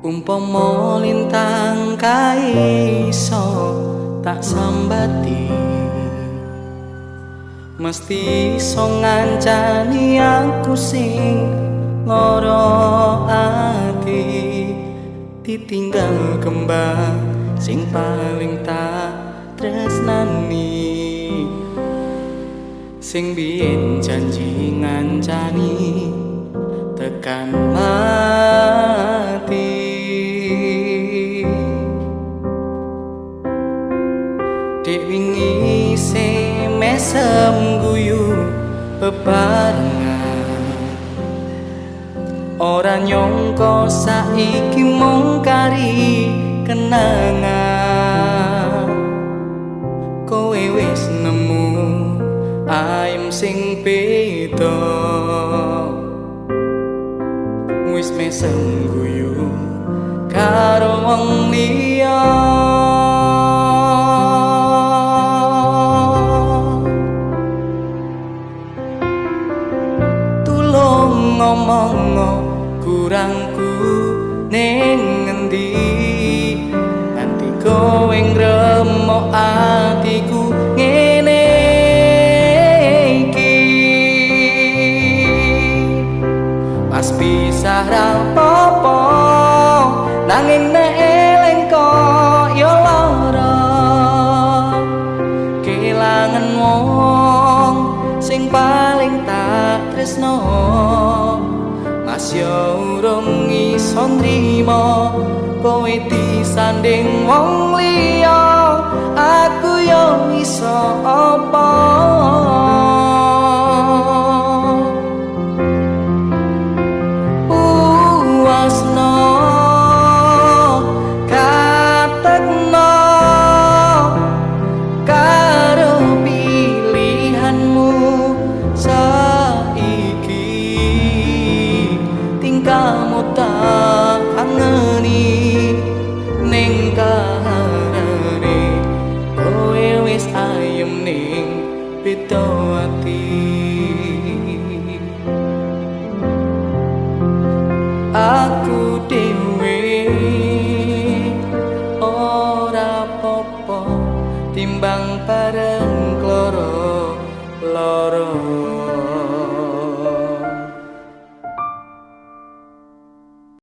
Umpama lintang kae iso tak sambati, mesti iso ngancani aku sing lara ati. Ditinggal kembang sing paling tak tresnani, sing biyen janji ngancani tekan mati. Dek wingi se mesem guyu bebarengan, ora nyangka saiki mung kari kenangan. Kowe wis nemu ayem sing beda, wis mesem guyu karo wong liya. Tulung ngomong kurangku ning ngendi, nanti kowe ngremok atiku ngene iki. Pas pisah ra apa-apa, nanging nek eling kaya lara, kelangan wong sing paling tak tresno. Mas yo urung iso nrimo kowe disanding wong liya, aku yo iso apa? Wasno katekno karo pilihanmu saiki, tingkahmu tak angeni ning kaharane, kowe wis ayem ning beda ati. Aku dhewe ora apa-apa timbang bareng kloro loro.